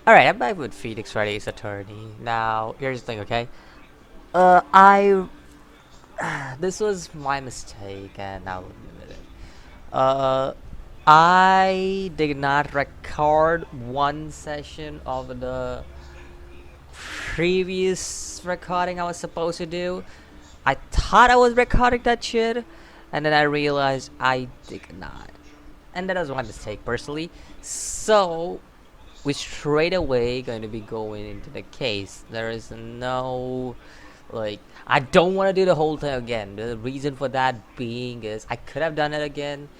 Alright, I'm back with Phoenix Wright attorney. Now, here's the thing, okay? I this was my mistake, and I'll admit it. Uh, I did not record one session of the previous recording I was supposed to do. I thought I was recording that shit, and then I realized I did not. And that was my mistake, personally. So, we straight away going to be going into the case. There is no, like, I don't want to do the whole thing again. The reason for that being is I could have done it again,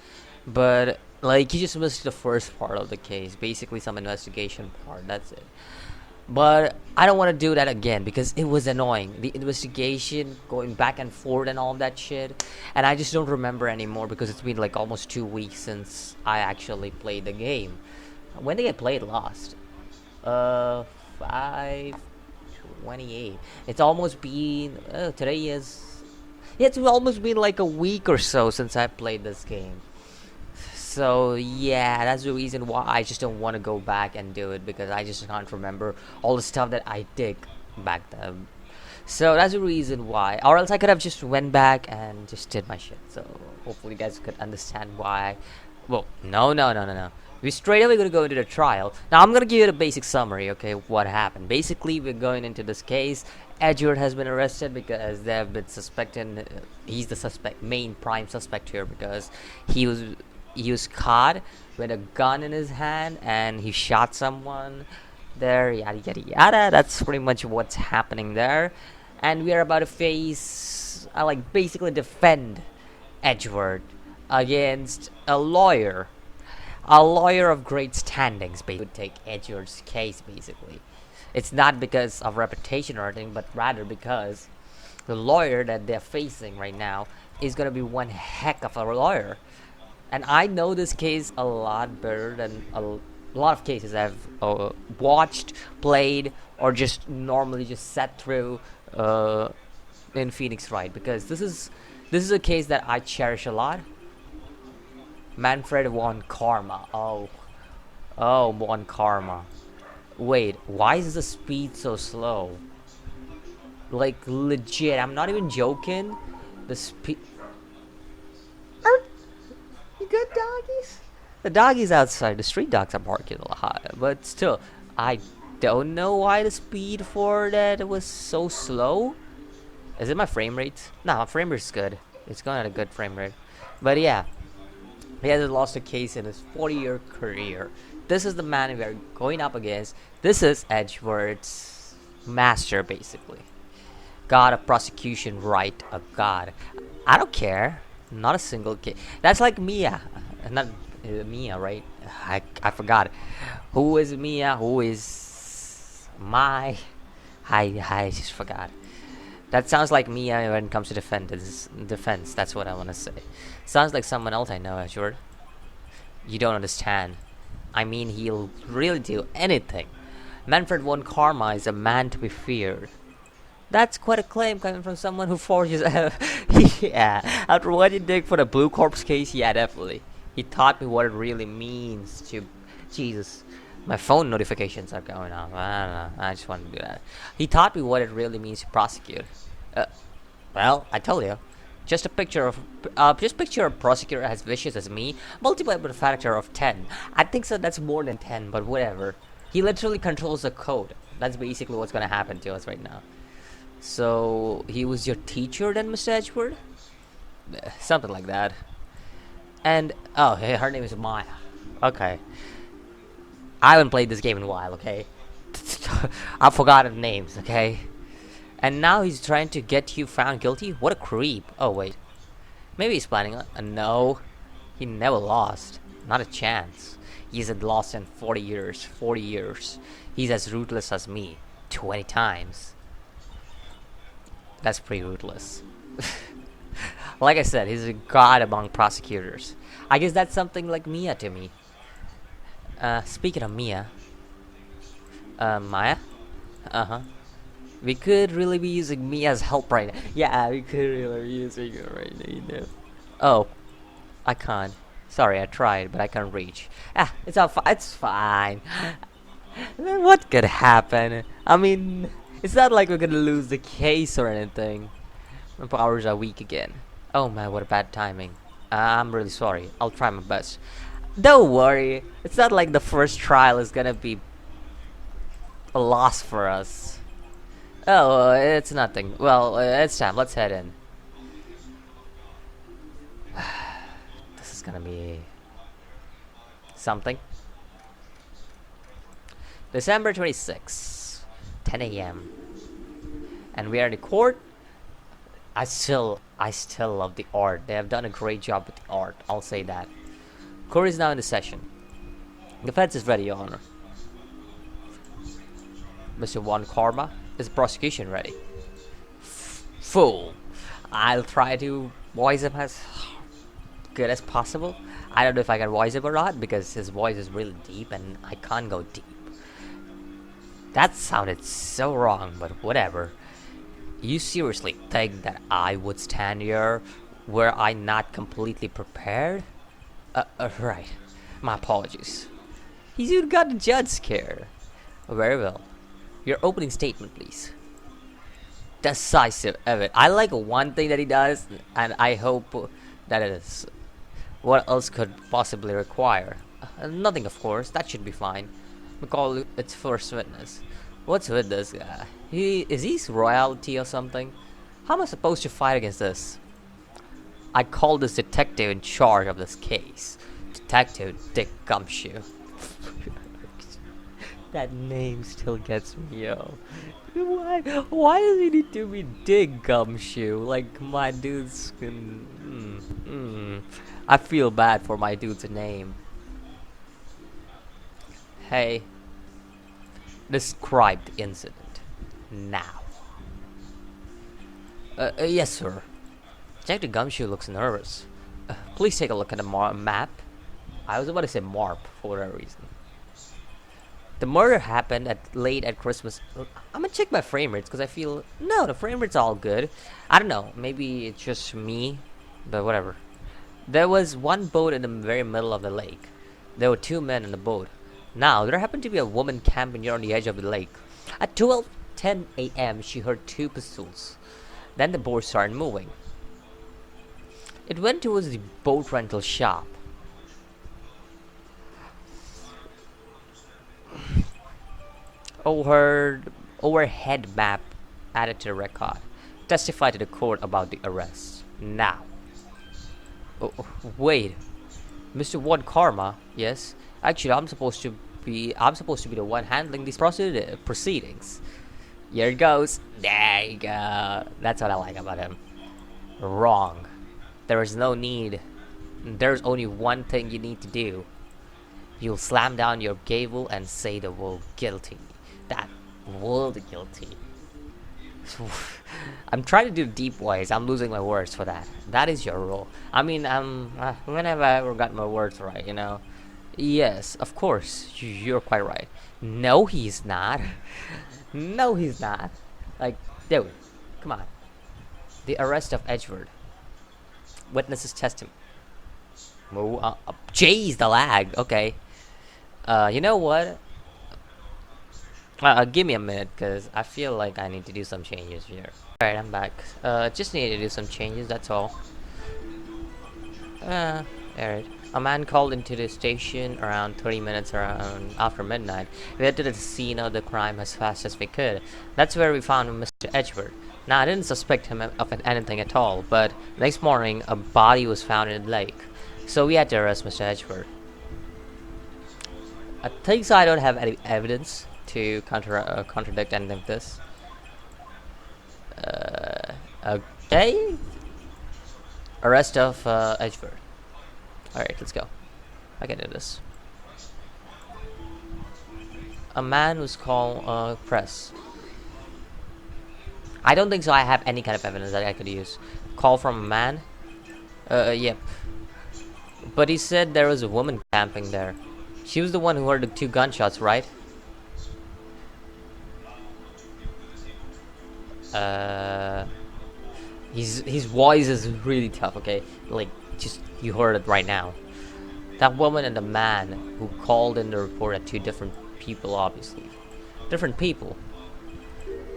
but like you just missed the first part of the case, basically some investigation part. That's it. But I don't want to do that again because it was annoying. The investigation, going back and forth and all that shit. And I just don't remember anymore because it's been like almost 2 weeks since I actually played the game. When did I play it last? 5/28. It's almost been. Today is. Yeah, it's almost been like a week or so since I played this game. So yeah, that's the reason why I just don't want to go back and do it because I just can't remember all the stuff that I did back then. So that's the reason why, or else I could have just went back and just did my shit. So hopefully you guys could understand why. Well, no. We straight away gonna go into the trial. Now I'm gonna give you the basic summary. Okay, what happened? Basically, we're going into this case. Edgeworth has been arrested because they have been suspecting. He's the suspect, main prime suspect here because he was he was caught with a gun in his hand and he shot someone there, yada yada yada. That's pretty much what's happening there, and we are about to face, like, basically defend Edgeworth against a lawyer of great standings. Basically, would take Edgeworth's case. Basically, it's not because of reputation or anything, but rather because the lawyer that they're facing right now is gonna be one heck of a lawyer. And I know this case a lot better than lot of cases I've watched, played, or just normally just sat through in Phoenix Wright because this is a case that I cherish a lot. Manfred von Karma. Oh, von Karma. Wait, why is the speed so slow? Like, legit, I'm not even joking. The speed. You good doggies? The doggies outside. The street dogs are barking a lot, but still, I don't know why the speed for that was so slow. Is it my frame rate? No, my frame rate's good. It's going at a good frame rate. But yeah, he hasn't lost a case in his 40-year career. This is the man we are going up against. This is Edgeworth's master, basically. God of prosecution, right? A god. I don't care. Not a single case. That's like Mia. Not Mia, right? I forgot. Who is Mia? Who is my? I just forgot. That sounds like Mia when it comes to defense. That's what I want to say. Sounds like someone else I know, Edgeworth. You don't understand. I mean, he'll really do anything. Manfred von Karma is a man to be feared. That's quite a claim coming from someone who forges. Yeah, after what he did for the Blue Corpse case, yeah, definitely. He taught me what it really means to. Jesus, my phone notifications are going off. I don't know. I just want to do that. He taught me what it really means to prosecute. Uh, well, I tell you, just picture a prosecutor as vicious as me, multiplied by a factor of 10. I think so. That's more than 10, but whatever. He literally controls the code. That's basically what's gonna happen to us right now. So he was your teacher then, Mr. Edgeworth? Something like that. And oh, hey, her name is Maya. Okay, I haven't played this game in a while. Okay, I've forgotten names. Okay, and now he's trying to get you found guilty. What a creep! Oh wait, maybe he's planning on. No, he never lost. Not a chance. He hasn't lost in 40 years. 40 years. He's as ruthless as me. 20 times. That's pretty ruthless. Like I said, he's a god among prosecutors. I guess that's something like Mia to me. Speaking of Mia, Maya? Uh huh. We could really be using Mia's help right now. Yeah, we could really be using her right now, you know. Oh, I can't. Sorry, I tried, but I can't reach. Ah, it's fine. Then what could happen? I mean, it's not like we're gonna lose the case or anything. My powers are weak again. Oh man, what a bad timing. I'm really sorry. I'll try my best. Don't worry. It's not like the first trial is gonna be a loss for us. Oh, it's nothing. Well, it's time. Let's head in. This is gonna be something. December 26th, 10 a.m. And we are in the court. I still love the art. They have done a great job with the art. I'll say that. Court is now in the session. Defense is ready, Your Honor. Mr. Juan Karma, is the prosecution ready? Fool. I'll try to voice him as good as possible. I don't know if I can voice him or not because his voice is really deep and I can't go deep. That sounded so wrong, but whatever. You seriously think that I would stand here were I not completely prepared? Right. My apologies. He's even got the judge scared. Very well. Your opening statement, please. Decisive evidence. I like one thing that he does, and I hope that it is. What else could possibly require? Nothing, of course. That should be fine. We call its first witness. What's with this guy? Is he royalty or something? How am I supposed to fight against this? I call this detective in charge of this case. Detective Dick Gumshoe. That name still gets me, yo. Why does he need to be Dick Gumshoe? Like my dude's I feel bad for my dude's name. Hey. Describe the incident. Now. Yes, sir. Detective Gumshoe looks nervous. Please take a look at the map. I was about to say MARP for whatever reason. The murder happened late at Christmas. I'm gonna check my frame rates because I feel no, the frame rate's all good. I don't know, maybe it's just me, but whatever. There was one boat in the very middle of the lake. There were two men in the boat. Now there happened to be a woman camping near on the edge of the lake. At 12:10 a.m., she heard two pistols. Then the boat started moving. It went towards the boat rental shop. Overhead map added to the record. Testify to the court about the arrest. Now. Wait. Mr. Juan Karma, yes. Actually, I'm supposed to be the one handling these proceedings. Here it goes. There you go. That's what I like about him. Wrong. There is no need. There's only one thing you need to do. You'll slam down your gavel and say the word guilty. That word guilty. I'm trying to do deep voice. I'm losing my words for that. That is your role. I mean, when have I ever got my words right, you know? Yes, of course. You're quite right. No, he's not. No, he's not. Like, dude, come on. The arrest of Edgeworth. Witness's testimony. Jeez, the lag. Okay. You know what? Give me a minute, because I feel like I need to do some changes here. Alright, I'm back. Just need to do some changes, that's all. Alright. A man called into the station around 30 minutes after midnight. We headed to the scene of the crime as fast as we could. That's where we found Mr. Edgeworth. Now, I didn't suspect him of anything at all, but next morning, a body was found in the lake. So we had to arrest Mr. Edgeworth. I think so I don't have any evidence to contradict anything of this. Okay. Arrest of Edgeworth. Alright, let's go. I can do this. A man was called press. I don't think so I have any kind of evidence that I could use. Call from a man? Yep. But he said there was a woman camping there. She was the one who heard the two gunshots, right? His voice is really tough, okay? Like, just, you heard it right now. That woman and the man who called in the report are two different people, obviously. Different people.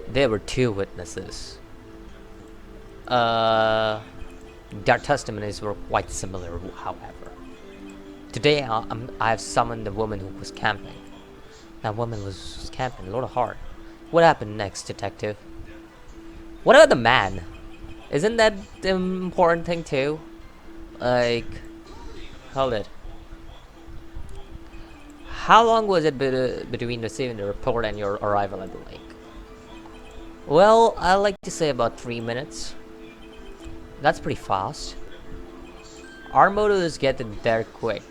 There were two witnesses. Their testimonies were quite similar, however. Today, I have summoned the woman who was camping. That woman was camping, a lot of heart. What happened next, detective? What about the man? Isn't that the important thing too? Like, hold it. How long was it between receiving the report and your arrival at the lake? Well, I like to say about 3 minutes. That's pretty fast. Our motto is getting there quick.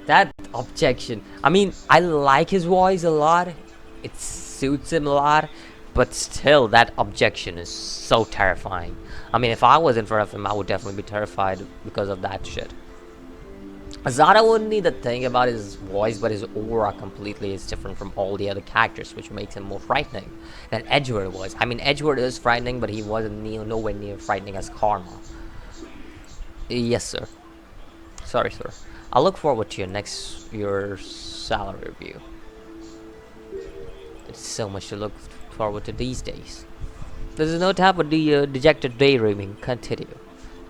That objection. I mean, I like his voice a lot. It suits him a lot. But still, that objection is so terrifying. I mean, if I was in front of him, I would definitely be terrified because of that shit. Zara wouldn't need to think about his voice, but his aura completely is different from all the other characters, which makes him more frightening than Edgeworth was. I mean, Edgeworth is frightening, but he wasn't nowhere near frightening as Karma. Yes, sir. Sorry, sir. I look forward to your salary review. It's so much to look forward to these days. There's no time for the dejected daydreaming. Continue.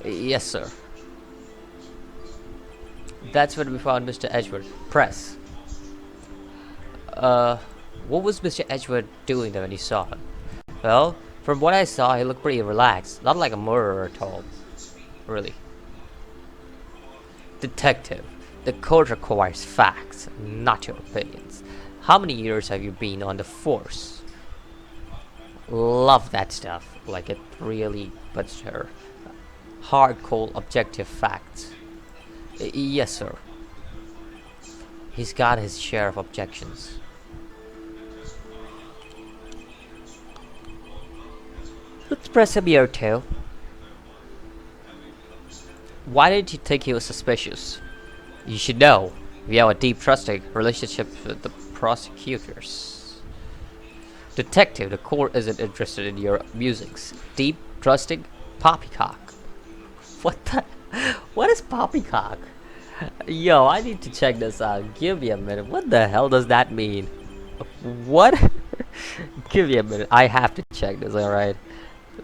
Yes, sir. That's when we found Mr. Edgeworth. Press. What was Mr. Edgeworth doing there when you saw him? Well, from what I saw, he looked pretty relaxed. Not like a murderer at all. Really. Detective, the court requires facts, not your opinions. How many years have you been on the force? Love that stuff. Like, it really puts her. Hardcore objective facts. Yes, sir. He's got his share of objections. Let's press him here too. Why did you think he was suspicious? You should know. We have a deep trusting relationship with the prosecutors. Detective, the court isn't interested in your musings. Deep, trusting, poppycock. What the? What is poppycock? Yo, I need to check this out. Give me a minute. What the hell does that mean? What? Give me a minute. I have to check this. All right.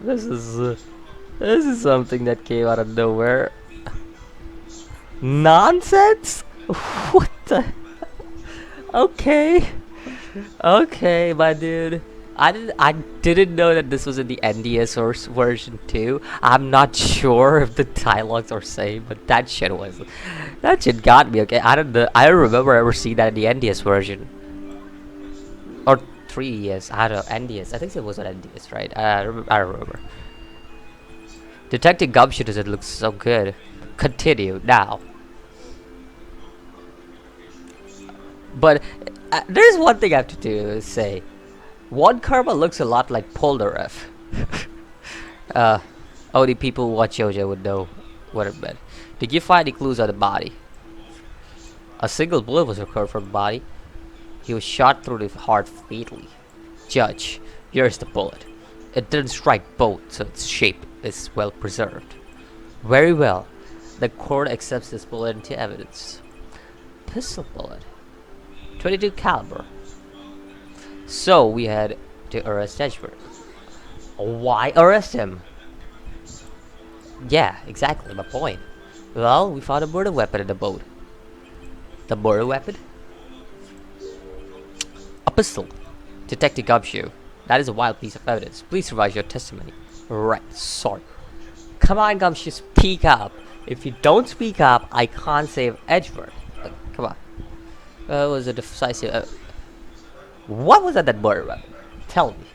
This is something that came out of nowhere. Nonsense? What the? Okay. Okay, my dude. I didn't know that this was in the NDS version too. I'm not sure if the dialogues are same, but that shit got me. Okay, I don't remember ever seeing that in the NDS version or 3DS. I don't know, NDS. I think it was on NDS, right? I remember. Detective Gumshoe doesn't look so good. Continue now. But there's one thing I have to say. One Karma looks a lot like Polnareff. Only people who watch JoJo would know what it meant. Did you find any clues on the body? A single bullet was recovered from the body. He was shot through the heart fatally. Judge, here's the bullet. It didn't strike both, so its shape is well preserved. Very well. The court accepts this bullet into evidence. Pistol bullet. 22 caliber. So we had to arrest Edgeworth. Why arrest him? Yeah, exactly my point. Well, we found a murder weapon in the boat. The murder weapon? A pistol. Detective Gumshoe. That is a wild piece of evidence. Please revise your testimony. Right, sorry. Come on, Gumshoe, speak up. If you don't speak up, I can't save Edgeworth. Come on. It was a decisive... what was that murder weapon? Tell me.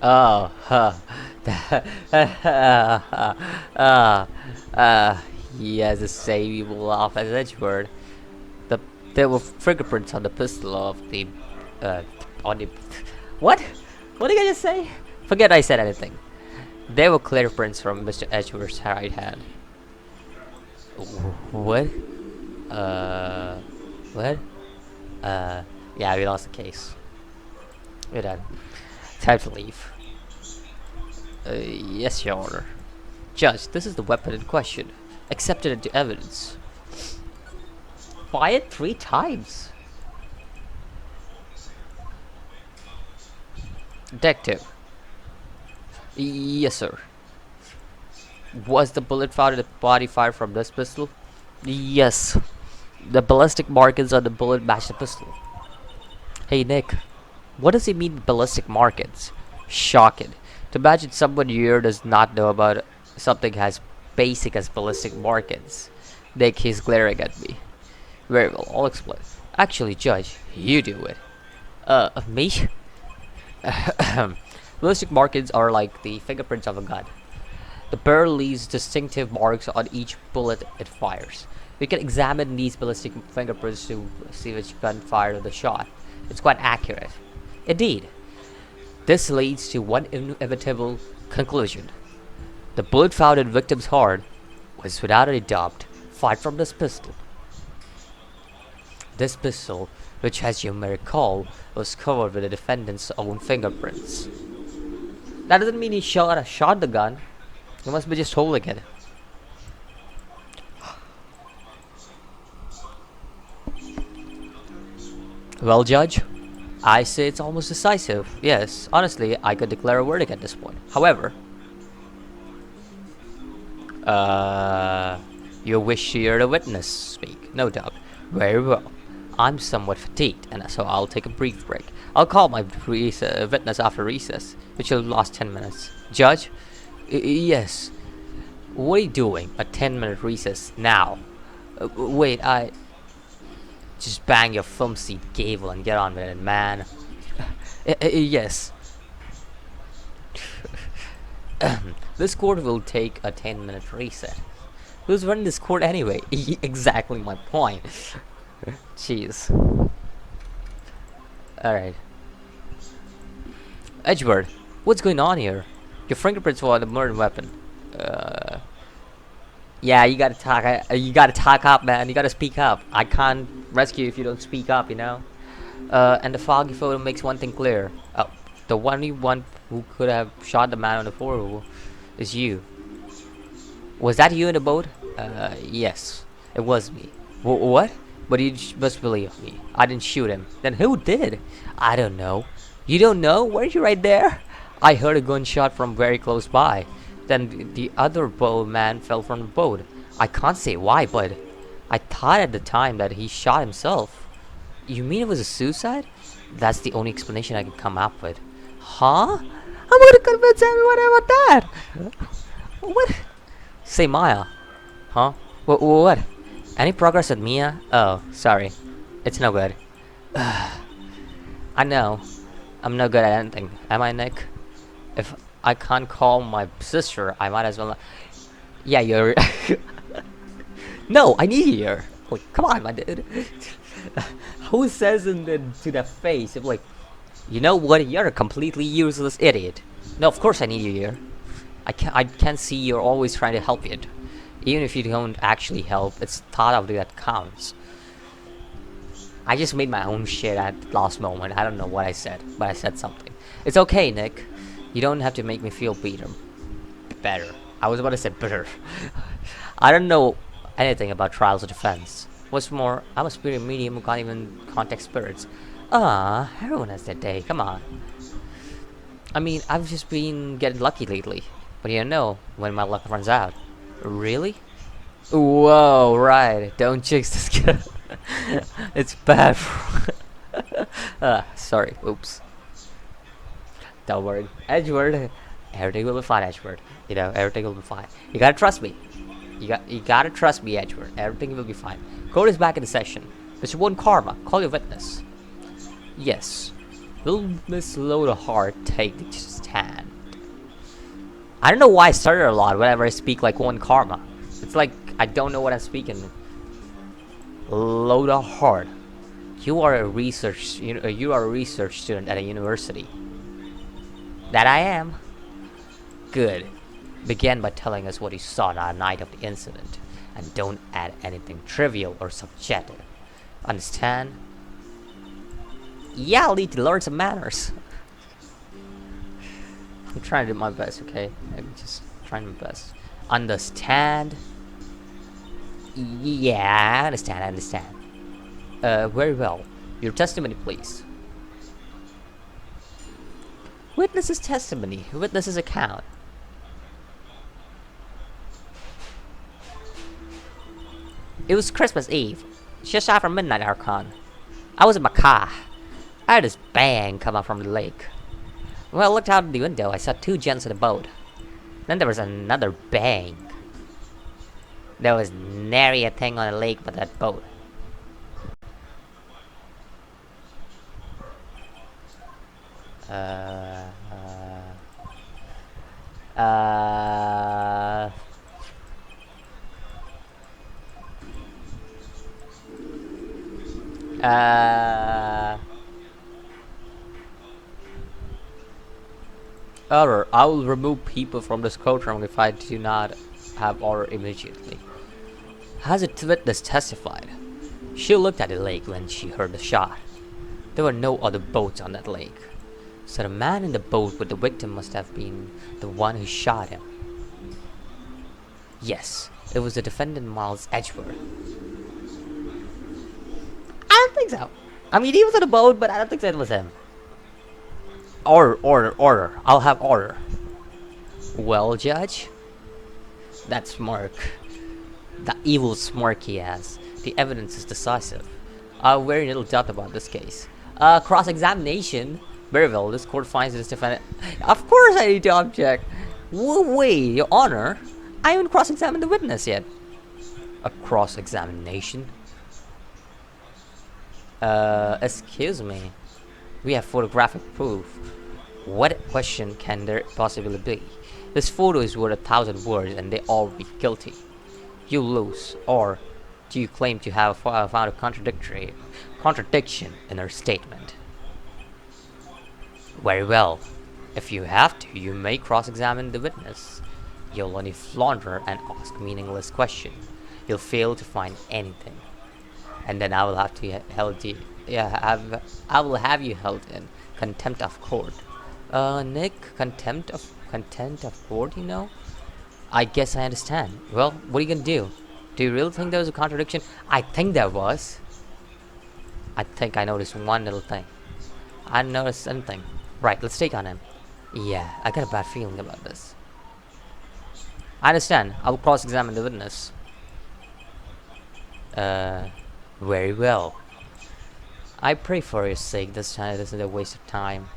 Oh, huh. He has the same evil laugh as Edgeworth. There were fingerprints on the pistol of the... on the... What? What did I just say? Forget I said anything. There were clear prints from Mr. Edgeworth's right hand. What? What? Yeah, we lost the case. We're done. Time to leave. Yes, Your Honor. Judge, this is the weapon in question. Accepted into evidence. Fired 3 times. Detective. Yes, sir. Was the bullet found in the body fired from this pistol? Yes. The ballistic markings on the bullet match the pistol. Hey, Nick. What does he mean ballistic markings? Shocking. To imagine someone here does not know about something as basic as ballistic markings. Nick, he's glaring at me. Very well, I'll explain. Actually, Judge, you do it. Me? Ballistic markings are like the fingerprints of a gun. The barrel leaves distinctive marks on each bullet it fires. We can examine these ballistic fingerprints to see which gun fired the shot. It's quite accurate. Indeed, this leads to one inevitable conclusion. The bullet found in victim's heart was without a doubt fired from this pistol. This pistol, which as you may recall, was covered with the defendant's own fingerprints. That doesn't mean he shot the gun. He must be just holding it. Well, Judge, I say it's almost decisive. Yes, honestly, I could declare a verdict at this point. However, you wish to hear the witness speak, no doubt. Very well. I'm somewhat fatigued, and so I'll take a brief break. I'll call my witness after recess, which will last 10 minutes. Judge? Yes. What are you doing? A 10-minute recess now? Wait, I... Just bang your film seat gable and get on with it, man. Yes. This court will take a 10-minute recess. Who's running this court anyway? Exactly my point. Jeez. Alright. Edgeworth, what's going on here? Your fingerprints were on the murder weapon. Yeah, you gotta talk up, man. You gotta speak up. I can't rescue you if you don't speak up, you know? And the foggy photo makes one thing clear. The only one who could have shot the man on the floor is you. Was that you in the boat? Yes. It was me. What? But you must believe me. I didn't shoot him. Then who did? I don't know. You don't know? Weren't you right there? I heard a gunshot from very close by. Then the other man fell from the boat. I can't say why, but I thought at the time that he shot himself. You mean it was a suicide? That's the only explanation I could come up with. Huh? I'm gonna convince everyone about that. What? Say Maya. Huh? What? Any progress with Mia? Oh, sorry. It's no good. I know. I'm no good at anything. Am I, Nick? If I can't call my sister, I might as well. Yeah, you're. No, I need you here. Like, come on, my dude. Who says to the face, if like, you know what? You're a completely useless idiot. No, of course I need you here. I can't see you're always trying to help it. Even if you don't actually help, it's thought of that counts. I just made my own shit at the last moment. I don't know what I said, but I said something. It's okay, Nick. You don't have to make me feel better. I was about to say bitter. I don't know anything about trials of defense. What's more, I'm a spirit medium who can't even contact spirits. Everyone has their day. Come on. I mean, I've just been getting lucky lately. But you know when my luck runs out. Really? Whoa, right. Don't jinx this kid. It's bad. Sorry. Oops. Don't worry. Edgeworth. Everything will be fine, Edgeworth. You know, everything will be fine. You gotta trust me. You gotta trust me, Edgeworth. Everything will be fine. Court is back in the session. Mr. One Karma, call your witness. Yes. Will Miss Loda Hart take the stand? I don't know why I stutter a lot whenever I speak like One Karma. It's like I don't know what I'm speaking. Loda Hart, you are a research student at a university. That I am. Good. Begin by telling us what you saw that night of the incident, and don't add anything trivial or subjective. Understand? Yeah, I'll need to learn some manners. I'm trying to do my best, okay? I'm just trying my best. Understand? Yeah, I understand. Very well. Your testimony, please. Witness's testimony. Witness's account. It was Christmas Eve, just after midnight, Archon. I was in my car. I heard this bang come up from the lake. When I looked out the window, I saw two gents in a boat. Then there was another bang. There was nary a thing on the lake but that boat. Uh, uh, Order. I will remove people from this courtroom if I do not have order immediately. Has a witness testified? She looked at the lake when she heard the shot. There were no other boats on that lake. So the man in the boat with the victim must have been the one who shot him. Yes, it was the defendant Miles Edgeworth. I don't think so. I mean, he was on the boat, but I don't think that was him. Order. I'll have order. Well, Judge? That smirk. The evil smirk he has. The evidence is decisive. Very little doubt about this case. Cross-examination. Very well, this court finds this defendant... Of course I need to object. Wait, Your Honor. I haven't cross-examined the witness yet. A cross-examination? Excuse me. We have photographic proof. What question can there possibly be? This photo is worth 1,000 words and they all be guilty. You lose, or do you claim to have found a contradiction in her statement? Very well. If you have to, you may cross-examine the witness. You'll only flounder and ask meaningless questions. You'll fail to find anything. And then I will have to I will have you held in contempt of court. Nick, contempt of court, you know? I guess I understand. Well, what are you gonna do? Do you really think there was a contradiction? I think there was. I think I noticed one little thing. I noticed something. Right, let's take on him. Yeah, I got a bad feeling about this. I understand. I will cross-examine the witness. Very well. I pray for your sake this time it isn't a waste of time.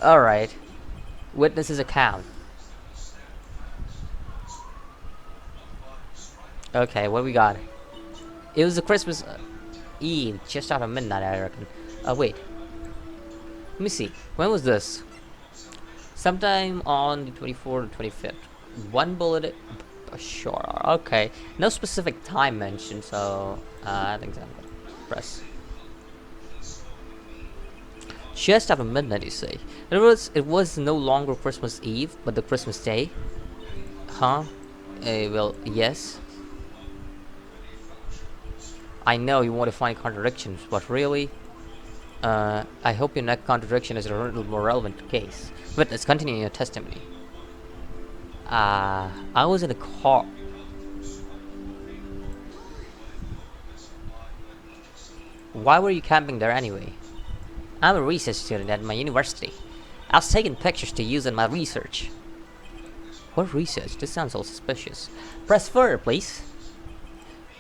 Alright. Witness's account. Okay, what we got? It was a Christmas Eve, just after midnight, I reckon. Wait. Let me see. When was this? Sometime on the 24th or 25th. One bullet. Sure. Okay. No specific time mentioned, so I think I'm gonna press. Just after midnight, you say. It was no longer Christmas Eve, but the Christmas Day. Huh? Well, yes. I know you want to find contradictions, but really, I hope your next contradiction is a little more relevant case. Witness, continue your testimony. I was in a car. Why were you camping there anyway? I'm a research student at my university. I was taking pictures to use in my research. What research? This sounds all suspicious. Press further, please.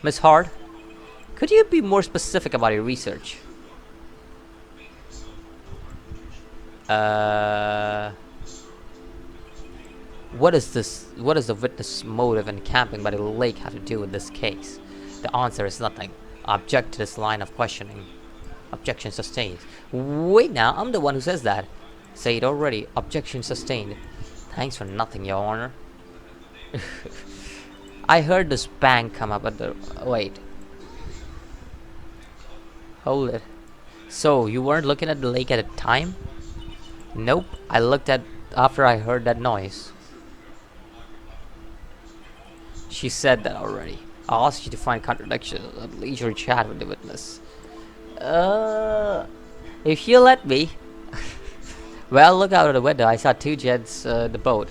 Miss Hard, could you be more specific about your research? What is the witness motive in camping by the lake have to do with this case? The answer is nothing. I object to this line of questioning. Objection sustained. Wait now, I'm the one who says that. Say it already. Objection sustained. Thanks for nothing, Your Honor. I heard this bang come up at the... Wait. Hold it. So, you weren't looking at the lake at the time? Nope. I looked at after I heard that noise. She said that already. I asked you to find contradictions at leisure chat with the witness. If you let me. Well, look out of the window. I saw two jets, the boat.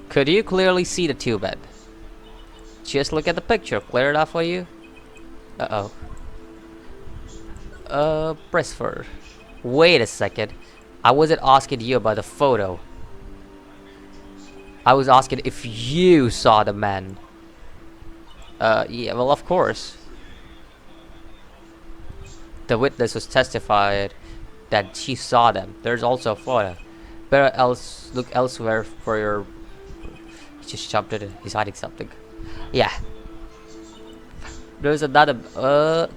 Could you clearly see the tube bed? Just look at the picture. Clear it up for you. Uh-oh. Press for. Wait a second. I wasn't asking you about the photo. I was asking if you saw the man. Yeah, well, of course. The witness was testified that she saw them. There's also a photo. Better else look elsewhere for your. He just jumped it. He's hiding something. Yeah. There's another.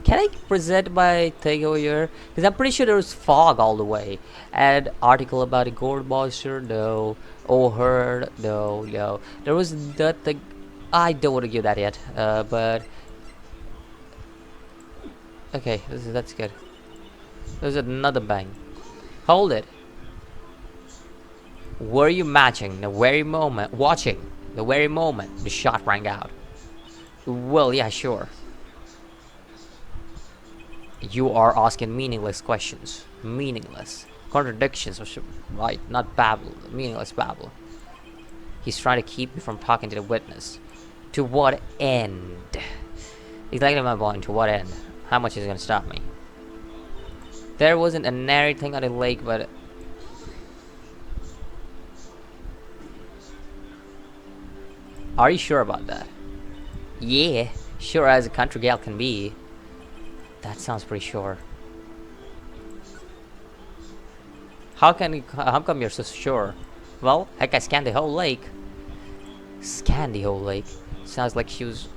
Can I present my thing over here? Because I'm pretty sure there was fog all the way. And article about a gold monster? No. Overheard? No, no. There was nothing. I don't want to give that yet. But. Okay, that's good. There's another bang. Hold it. Were you matching the very moment, watching the very moment the shot rang out? Well, yeah, sure. You are asking meaningless questions. Meaningless. Contradictions, right? Not babble. Meaningless babble. He's trying to keep me from talking to the witness. To what end? Exactly my point. To what end? How much is it gonna stop me? There wasn't a nary thing on the lake, but are you sure about that? Yeah, sure as a country gal can be. That sounds pretty sure. How come you're so sure? Well, heck, I scanned the whole lake. Scanned the whole lake. Sounds like she was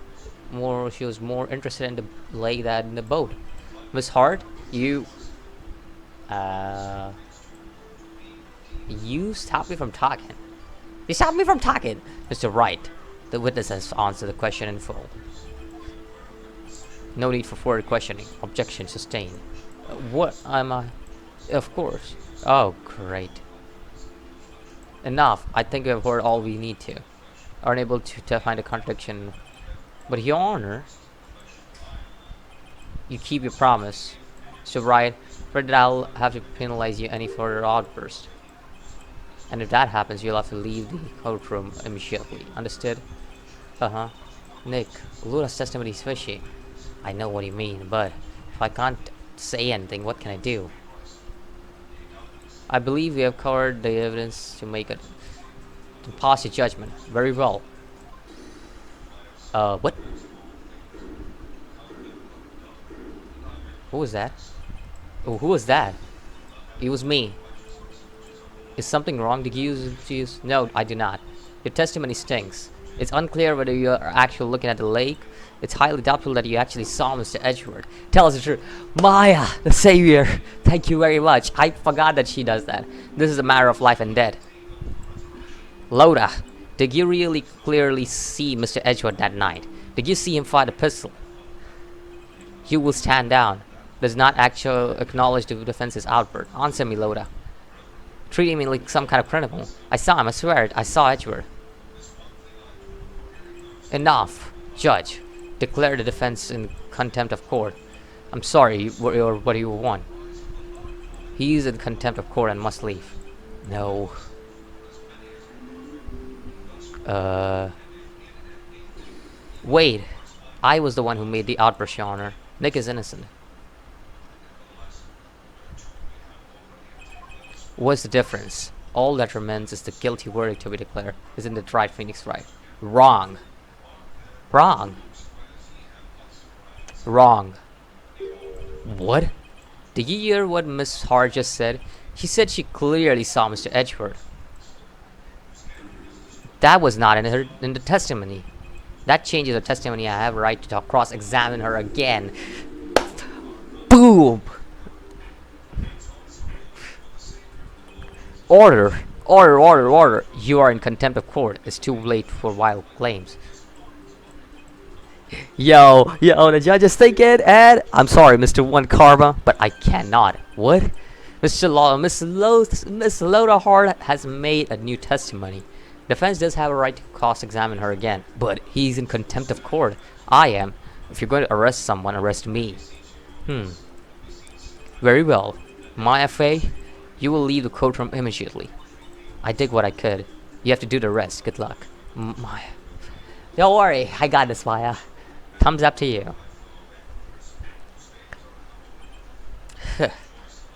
more interested in the lake than in the boat. Miss Hart, you stopped me from talking. You stopped me from talking, Mr. Wright. The witness has answered the question in full. No need for further questioning. Objection sustained. What am I? Of course. Oh, great. Enough. I think we have heard all we need to. Are unable to find a contradiction. But Your Honor, you keep your promise. So, Wright, afraid that I'll have to penalize you any further outburst. And if that happens, you'll have to leave the courtroom immediately. Understood? Uh-huh. Nick, Luna's testimony is fishy. I know what you mean, but if I can't say anything, what can I do? I believe we have covered the evidence to pass your judgment. Very well. What? Who was that? Oh, who was that? It was me. Is something wrong? Did you use? No, I do not. Your testimony stinks. It's unclear whether you are actually looking at the lake. It's highly doubtful that you actually saw Mr. Edgeworth. Tell us the truth. Maya, the savior. Thank you very much. I forgot that she does that. This is a matter of life and death. Loda, did you really clearly see Mr. Edgeworth that night? Did you see him fire the pistol? You will stand down. Does not actually acknowledge the defense's outburst. Answer me, Loda. Treating me like some kind of criminal. I saw him, I swear it. I saw Edgeworth. Enough. Judge. Declare the defense in contempt of court. I'm sorry, what do you want? He is in contempt of court and must leave. No. Wait. I was the one who made the outburst, Your Honor. Nick is innocent. What's the difference? All that remains is the guilty verdict to be declared. Isn't it right, Phoenix Wright? Wrong. Wrong. Wrong. What? Did you hear what Miss Hart just said? She said she clearly saw Mr. Edgeworth. That was not in the testimony. That changes her testimony. I have a right to cross-examine her again. Boom! Order! Order, order, order! You are in contempt of court. It's too late for wild claims. Yo, the judge is thinking, and I'm sorry, Mr. One Karma, but I cannot. What? Miss Loda Hart has made a new testimony. Defense does have a right to cross-examine her again, but he's in contempt of court. I am. If you're going to arrest someone, arrest me. Very well. My FA, you will leave the courtroom immediately. I did what I could. You have to do the rest. Good luck. Don't worry, I got this, Maya. Thumbs up to you.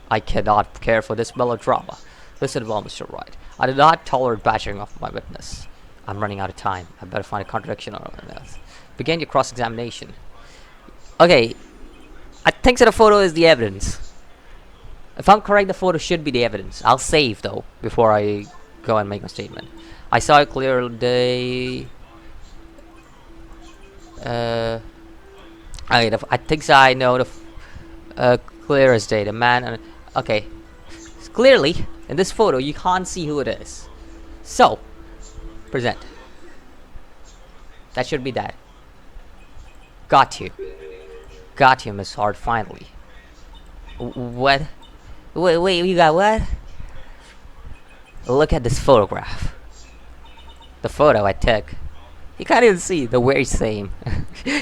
I cannot care for this melodrama. Listen well, Mr. Wright. I do not tolerate badgering of my witness. I'm running out of time. I better find a contradiction or something else. Begin your cross-examination. Okay, I think that the photo is the evidence. If I'm correct, the photo should be the evidence. I'll save, though, before I go and make my statement. I saw it clearly. I think so. I know the clear as day. The man. Okay. Clearly, in this photo, you can't see who it is. So, present. That should be that. Got you. Got you, Miss Hart, finally. What? Wait, you got what? Look at this photograph. The photo I took. You can't even see the very same.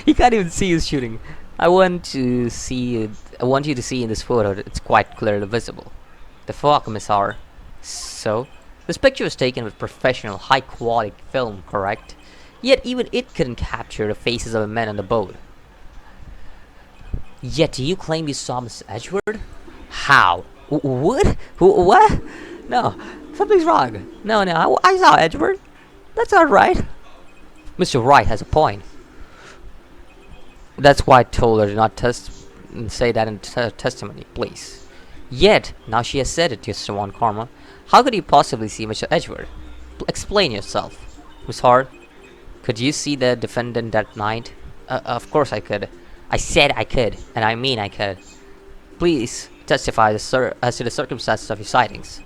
You can't even see who's shooting. I want you to see in this photo that it's quite clearly visible. The fuck, Miss Hart. So, this picture was taken with professional, high-quality film, correct? Yet even it couldn't capture the faces of the men on the boat. Yet do you claim you saw Miss Edgeworth? How? What? What? No, something's wrong. No, I saw Edgeworth. That's not right. Mr. Wright has a point. That's why I told her to not say that in testimony, please. Yet, now she has said it, Mr. Von Karma. How could you possibly see Mr. Edgeworth? Explain yourself. Miss Hart, could you see the defendant that night? Of course I could. I said I could, and I mean I could. Please testify as to the circumstances of your sightings.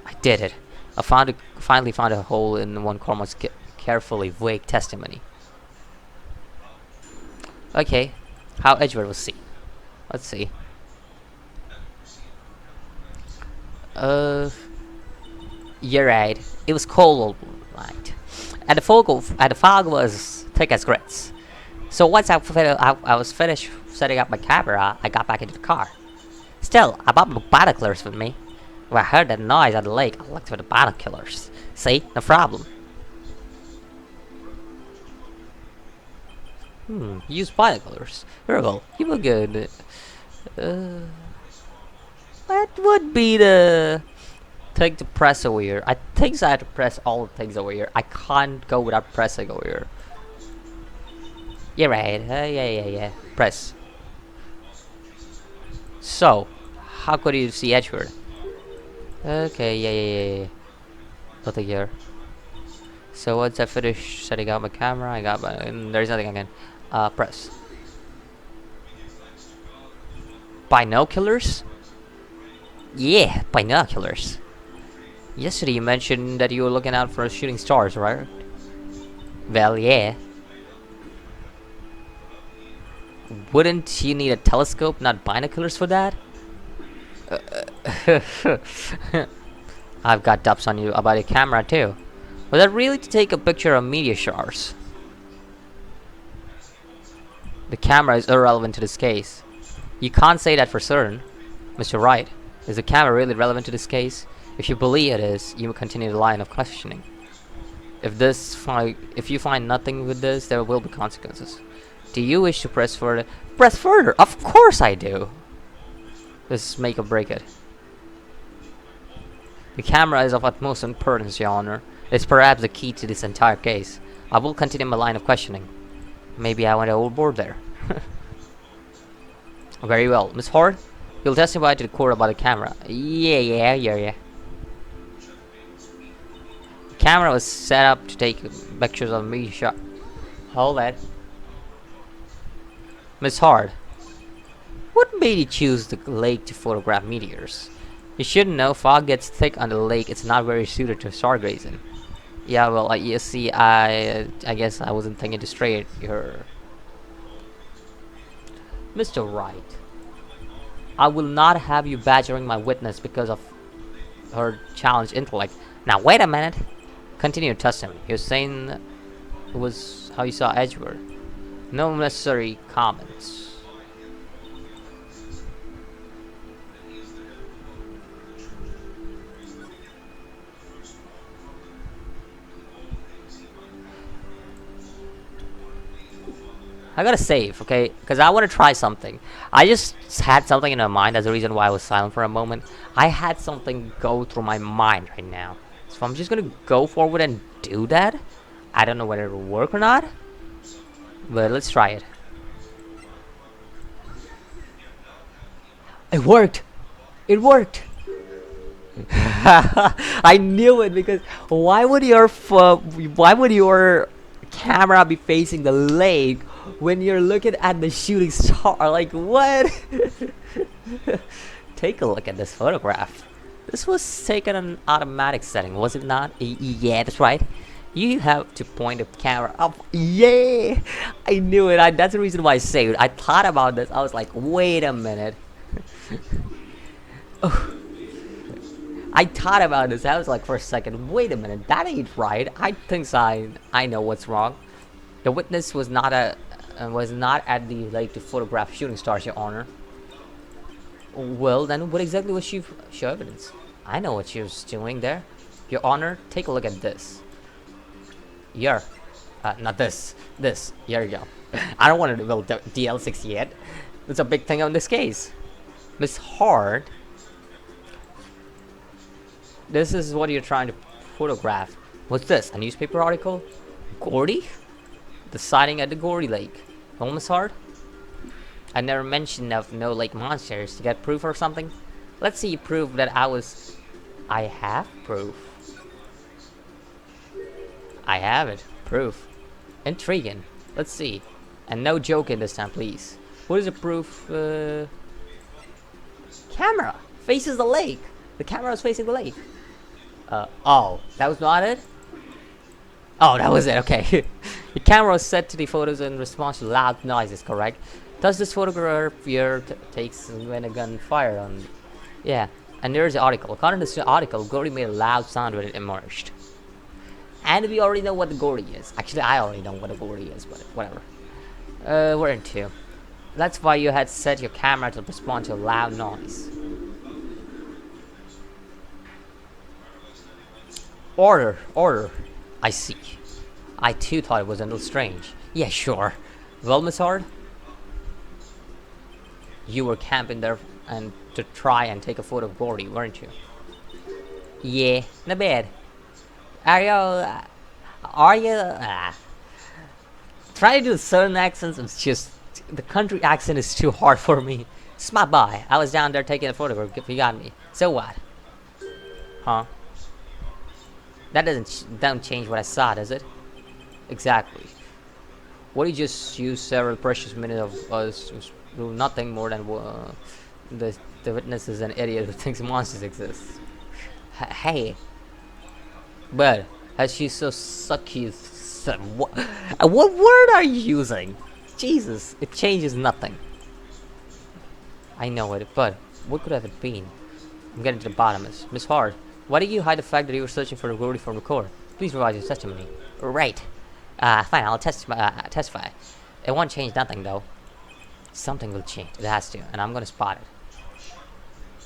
I did it. I finally found a hole in Von Karma's carefully vague testimony. Okay, how Edgeworth was seen. Let's see. You're right. It was cold night, and the fog was thick as grits. So once I was finished setting up my camera, I got back into the car. Still, I brought my binoculars with me. When I heard that noise at the lake, I looked for the binoculars. See, no problem. Use binoculars. Very well. You were good. What would be the thing to press over here? I think I have to press all the things over here. I can't go without pressing over here. You're right. Yeah. Press. So, how could you see Edgeworth? Okay, yeah. Nothing here. So once I finish setting up my camera, I got there's nothing I can press. Binoculars? Yeah, binoculars. Yesterday you mentioned that you were looking out for shooting stars, right? Well, yeah. Wouldn't you need a telescope, not binoculars for that? I've got dubs on you about your camera too. Was that really to take a picture of meteor showers? The camera is irrelevant to this case. You can't say that for certain. Mr. Wright, is the camera really relevant to this case? If you believe it is, you will continue the line of questioning. If you find nothing with this, there will be consequences. Do you wish to press further? Press further! Of course I do! This is make or break it. The camera is of utmost importance, Your Honor. It's perhaps the key to this entire case. I will continue my line of questioning. Maybe I went overboard there. Very well. Miss Hart, you'll testify to the court about the camera. Yeah. The camera was set up to take pictures of me shot. Hold that. Miss Hart, what made you choose the lake to photograph meteors? You shouldn't know, fog gets thick on the lake. It's not very suited to stargazing. Yeah, well, you see, I guess I wasn't thinking to straight here. Mr. Wright, I will not have you badgering my witness because of her challenged intellect. Now, wait a minute. Continue your testimony. You're saying it was how you saw Edgeworth. No necessary comments. I gotta save, okay? Because I want to try something. I just had something in my mind. That's the reason why I was silent for a moment. I had something go through my mind right now. So I'm just gonna go forward and do that. I don't know whether it'll work or not. But let's try it. It worked! It worked! I knew it, because why would your camera be facing the lake when you're looking at the shooting star? Like, what? Take a look at this photograph. This was taken on automatic setting, was it not? Yeah, that's right. You have to point the camera up. Yeah, I knew it. That's the reason why I saved. I thought about this. I was like, wait a minute. Oh. I thought about this. I was like, for a second, wait a minute, that ain't right. I think I know what's wrong. The witness was not at the lake to photograph shooting stars, Your Honor. Well, then what exactly was she show evidence? I know what she was doing there. Your Honor, take a look at this. Here, not this. This. Here you go. I don't want to build DL6 yet. It's a big thing on this case. Miss Hart. This is what you're trying to photograph. What's this? A newspaper article? Gordy? The sighting at the Gordy Lake. Miss Hart? I never mentioned of no lake monsters. To get proof or something? Let's see proof that I have proof. I have it. Proof. Intriguing. Let's see. And no joking this time, please. What is the proof? Camera. Faces the lake. The camera is facing the lake. Oh, that was not it? Oh, that was it, okay. The camera was set to the photos in response to loud noises, correct? Thus this photograph here takes when a gun fired on... Yeah, and there's the article. According to this article, Gordy made a loud sound when it emerged. And we already know what the Gordy is. Actually, I already know what a Gordy is, but whatever. We're into. That's why you had set your camera to respond to a loud noise. Order. I see. I too thought it was a little strange. Yeah, sure. Well, Miss Hart? You were camping there and to try and take a photo of Gordy, weren't you? Yeah, not bad. Are you, try to do certain accents, it's just, the country accent is too hard for me. Smart by. I was down there taking a photograph, if you got me. So what? Huh? That don't change what I saw, does it? Exactly. What you just used several precious minutes of us do nothing more than the witness is an idiot who thinks monsters exist. Hey, but as she's so sucky, what word are you using? Jesus, it changes nothing. I know it, but what could have it been? I'm getting to the bottom of this. Miss Hart, why did you hide the fact that you were searching for the Gordy from the court? Please provide your testimony. Right. Fine, I'll testify. It won't change nothing, though. Something will change. It has to, and I'm gonna spot it.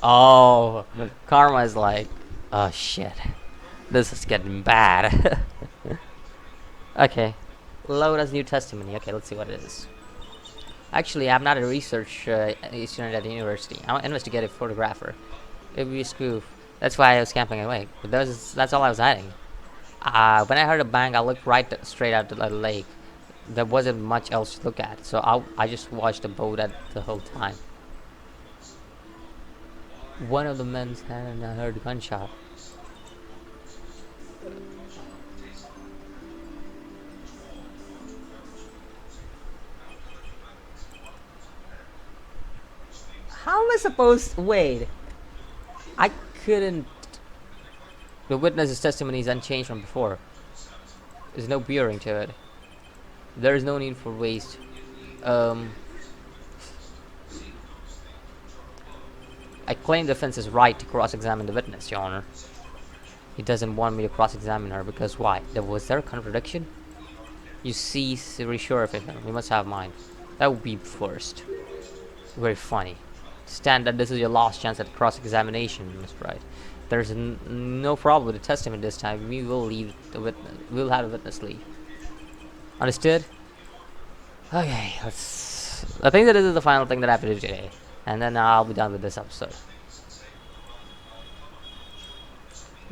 Oh, Karma is like, oh shit. This is getting bad. Okay. Load as new testimony. Okay, let's see what it is. Actually, I'm not a research student at the university. I'm an investigative photographer. It would be a spoof. That's why I was camping away. But that's all I was hiding. When I heard a bang, I looked right straight out to the lake. There wasn't much else to look at, so I just watched the boat at the whole time. One of the men's hand, and I heard a gunshot. How am I supposed to wait? I couldn't. The witness's testimony is unchanged from before. There's no bearing to it. There is no need for waste. I claim the defense's right to cross-examine the witness, Your Honor. He doesn't want me to cross-examine her because why? Was there a contradiction? You see, very sure of it. We must have mine. That would be first. Very funny. Stand that this is your last chance at cross-examination, Miss Wright. There's no problem with the testimony this time. We will leave the witness. We'll have the witness leave. Understood? Okay, let's. I think that this is the final thing that I have to do today, and then I'll be done with this episode.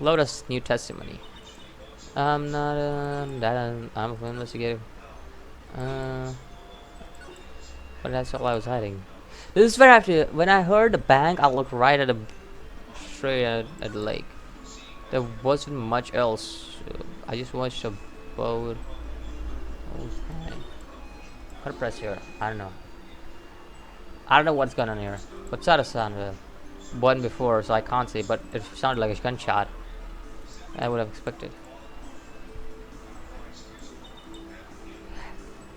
Lotus New Testimony. I'm not I'm a investigator. Uh, but that's all I was hiding. This is where I have to. When I heard the bang, I looked right at the straight at the lake. There wasn't much else. I just watched a boat. Okay. How to press here? I don't know. I don't know what's going on here. What's that a sound? One before, so I can't see, but it sounded like a gunshot. I would have expected.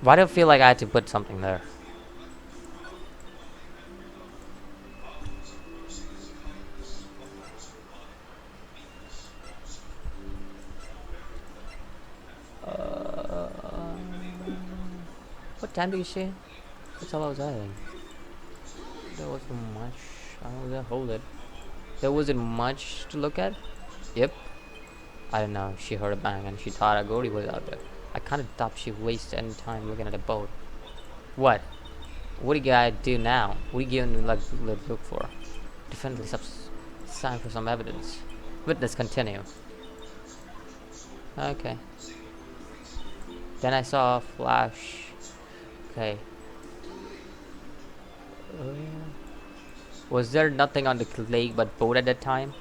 Why do I feel like I had to put something there? What time do you say? That's all I was hiding. There wasn't much. I was gonna hold it. There wasn't much to look at. Yep. I don't know. She heard a bang and she thought a goalie was out there. I kind of thought she wasted any time looking at the boat. What? What do you gotta do now? What are you giving like look for? Definitely sign for some evidence. Witness continue. Okay. Then I saw a flash. Okay. Was there nothing on the lake but boat at that time?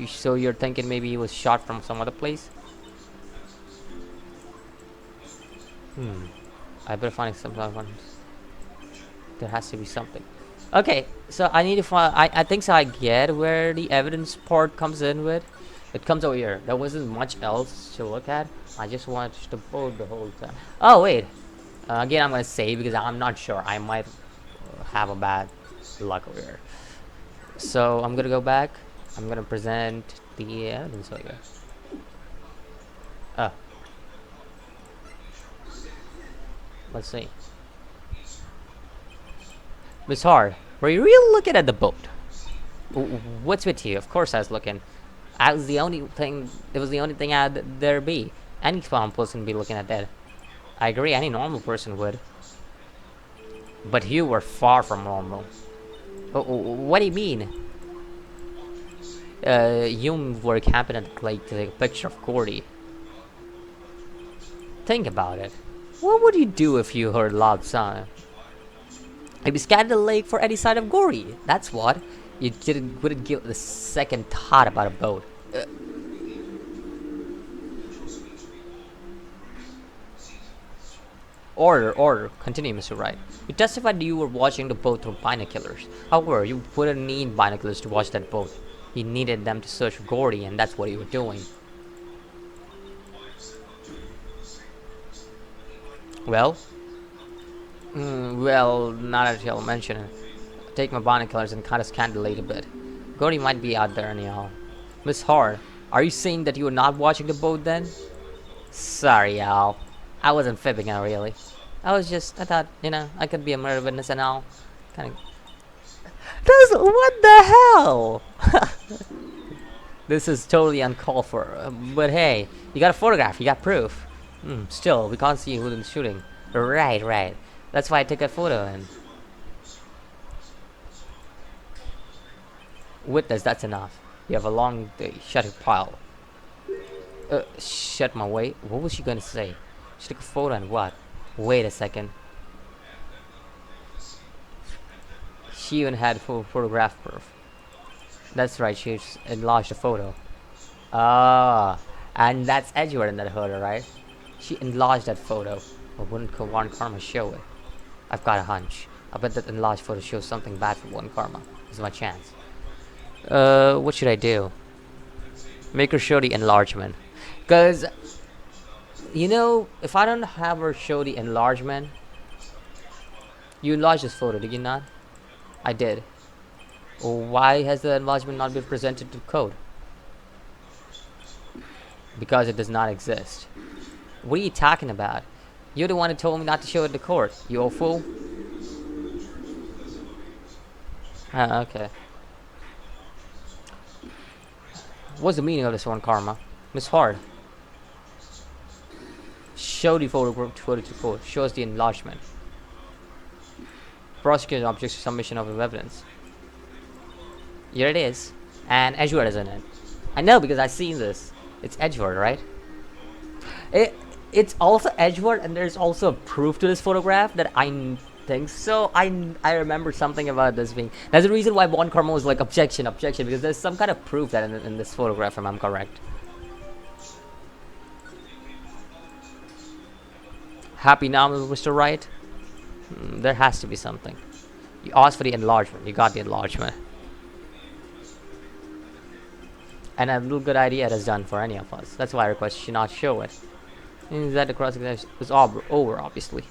So you're thinking maybe he was shot from some other place? I better find some other ones. There has to be something. Okay, so I need to find. I think so. I get where the evidence part comes in with. It comes over here. There wasn't much else to look at. I just watched the boat the whole time. Oh wait. Again, I'm gonna say because I'm not sure. I might have a bad luck over here. So I'm gonna go back. I'm gonna present the evidence over here. Oh. Let's see. Miss Hard, were you really looking at the boat? What's with you? Of course I was looking. I was the only thing. It was the only thing I'd there be. Any common person would be looking at that. I agree. Any normal person would. But you were far from normal. What do you mean? You were camping at the lake to take a picture of Gordy. Think about it. What would you do if you heard loud sound? I'd be scattered the lake for any sign of Gordy. That's what. You wouldn't give the second thought about a boat. Order. Continue, Mr. Wright. You testified you were watching the boat through binoculars. However, you wouldn't need binoculars to watch that boat. You needed them to search for Gordy, and that's what you were doing. Well? Well, not that you'll mention it. Take my binoculars and kind of scan the lake a bit. Gordy might be out there anyhow. Miss Hart, are you saying that you were not watching the boat then? Sorry, Al. I wasn't fibbing out really. I thought, I could be a murder witness and all. Kind of. What the hell? This is totally uncalled for. But hey, you got a photograph, you got proof. Still, we can't see who's shooting. Right. That's why I took a photo and. Witness, that's enough. You have a long day. Shut your pile. Shut my way. What was she gonna say? She took a photo and what? Wait a second. She even had photograph proof. That's right, she enlarged the photo. Ah, and that's Edgeworth in that photo, right? She enlarged that photo. But wouldn't One Karma show it? I've got a hunch. I bet that enlarged photo shows something bad for One Karma. This is my chance. What should I do? Make her show the enlargement. Because, if I don't have her show the enlargement. You enlarged this photo, did you not? I did. Why has the enlargement not been presented to code? Because it does not exist. What are you talking about? You're the one who told me not to show it to court, you old fool. Okay. What's the meaning of this One Karma? Miss Hard. Shut Show the photograph 224. Shows the enlargement. Prosecution objects to submission of evidence. Here it is. And Edgeworth is in it. I know because I've seen this. It's Edgeworth, right? It's also Edgeworth, and there's also proof to this photograph that I think so. I remember something about this being. That's the reason why Bon Carmel was like objection, because there's some kind of proof that in this photograph, if I'm correct. Happy now, Mr. Wright? There has to be something. You asked for the enlargement. You got the enlargement. And a little good idea it has done for any of us. That's why I request you should not show it. Means that the cross-examination is over, obviously.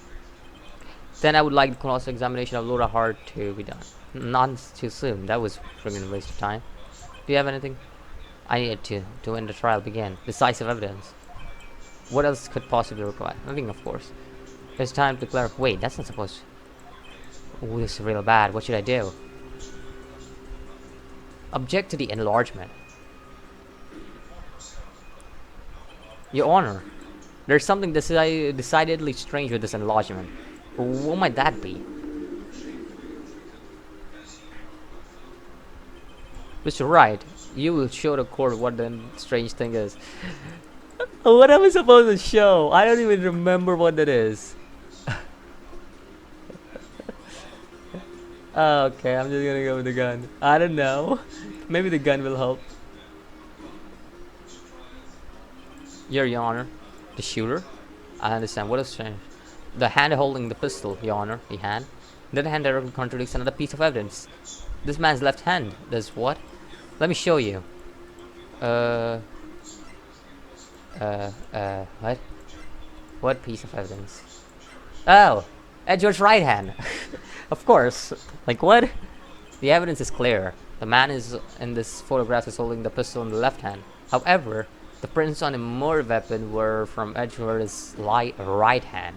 Then I would like the cross-examination of Laura Hart to be done. Not too soon. That was friggin' a waste of time. Do you have anything? I needed to when the trial began. Decisive evidence. What else could possibly require? Nothing, of course. It's time to clarify. Wait, that's not supposed to. Oh, this is real bad. What should I do? Object to the enlargement. Your Honor, there's something decidedly strange with this enlargement. What might that be? Mr. Wright, you will show the court what the strange thing is. What am I supposed to show? I don't even remember what that is. Okay, I'm just gonna go with the gun. I don't know. Maybe the gun will help. Your Honor, the shooter. I understand. What is strange? The hand holding the pistol, Your Honor. The hand. That hand directly contradicts another piece of evidence. This man's left hand does what? Let me show you. What? What piece of evidence? Oh, Edgeworth's right hand. Of course. Like what? The evidence is clear. The man is in this photograph is holding the pistol in the left hand. However, the prints on the murder weapon were from Edgeworth's right hand.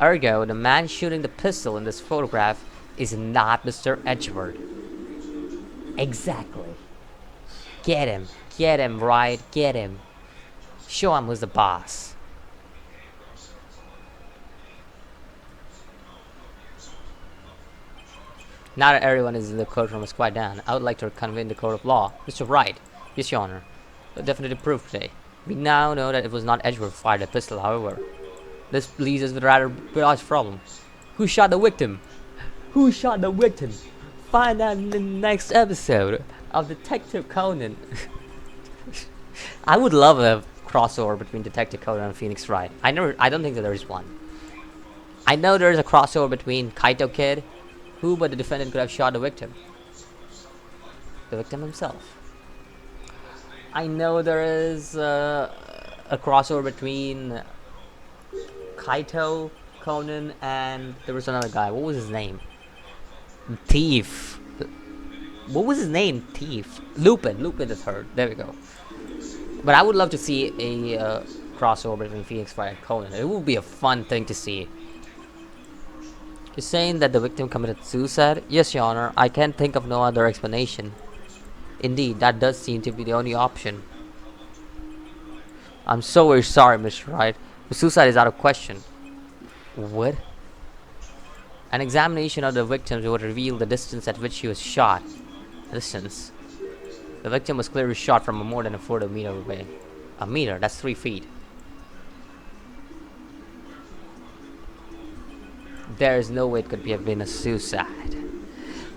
Ergo, the man shooting the pistol in this photograph is not Mr. Edgeworth. Exactly. Get him, Wright, get him. Show him who's the boss. Now that everyone is in the courtroom is quiet down, I would like to convene the court of law. Mr. Wright, yes, Your Honor. Definitive proof today. We now know that it was not Edgeworth who fired the pistol, however. This leaves us with a rather large problem. Who shot the victim? Who shot the victim? Find out in the next episode of Detective Conan. I would love a crossover between Detective Conan and Phoenix Wright. I don't think that there is one. I know there is a crossover between Kaito Kid. Who but the defendant could have shot the victim? The victim himself. I know there is a crossover between Kaito, Conan, and there was another guy. What was his name? Thief. What was his name? Thief. Lupin. Lupin the Third. There we go. But I would love to see a crossover between Phoenix Wright and Conan. It would be a fun thing to see. You're saying that the victim committed suicide? Yes, Your Honor. I can't think of no other explanation. Indeed, that does seem to be the only option. I'm so very sorry, Mr. Wright. The suicide is out of question. What? An examination of the victim would reveal the distance at which he was shot. Distance. The victim was clearly shot from more than a foot of meter away. A meter, that's 3 feet. There is no way it could have been a suicide.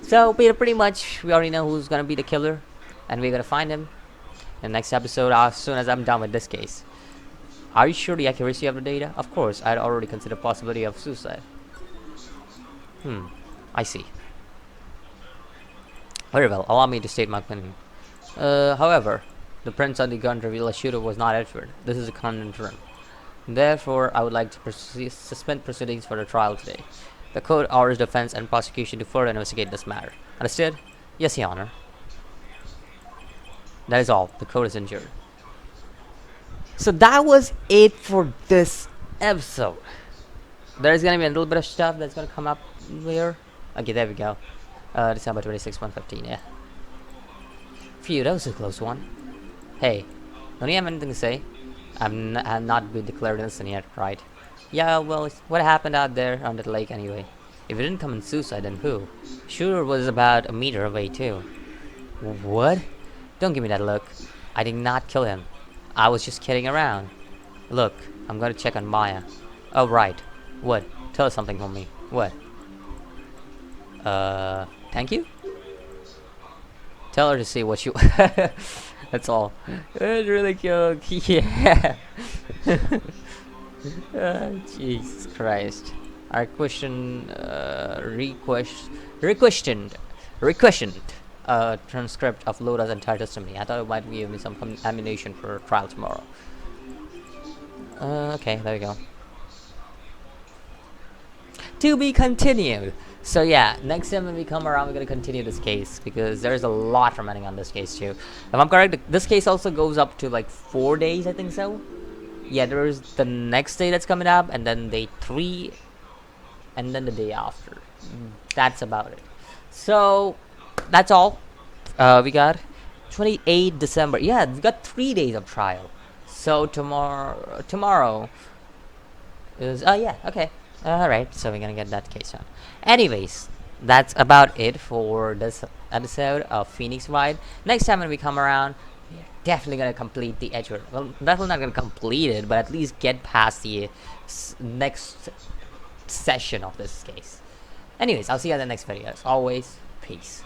So, pretty much, we already know who's gonna be the killer. And we're gonna find him in the next episode as soon as I'm done with this case. Are you sure the accuracy of the data? Of course, I'd already considered possibility of suicide. I see. Very well, allow me to state my opinion. However, the prints on the gun reveal a shooter was not Edgeworth. This is a conundrum. Therefore, I would like to suspend proceedings for the trial today. The court orders defense and prosecution to further investigate this matter. Understood? Yes, Your Honor. That is all. The court is adjourned. So that was it for this episode. There's gonna be a little bit of stuff that's gonna come up here. Okay, there we go. December 26, 115, yeah. Phew, that was a close one. Hey, don't you have anything to say? I've not been declared innocent yet, right? Yeah, well, what happened out there on the lake anyway? If it didn't come in suicide, then who? Shooter was about a meter away too. What? Don't give me that look. I did not kill him. I was just kidding around. Look, I'm gonna check on Maya. Oh, right. What? Tell us something for me. What? Thank you? Tell her to see what you... That's all. It's really cute. Yeah. Jesus Christ. Our question, requestioned transcript of Loda's entire testimony. I thought it might give me some ammunition for trial tomorrow. Okay, there we go. To be continued. So yeah, next time when we come around, we're gonna continue this case because there's a lot remaining on this case too. If I'm correct, this case also goes up to like 4 days, I think so. Yeah, there's the next day that's coming up, and then day 3, and then the day after. That's about it. So that's all. We got 28 December. Yeah, we got 3 days of trial. So tomorrow is yeah, okay. Alright, so we're gonna get that case on. Anyways, that's about it for this episode of Phoenix Wright. Next time when we come around, we're definitely gonna complete the Edgeworth. Well, definitely not gonna complete it, but at least get past the next session of this case. Anyways, I'll see you in the next video. As always, peace.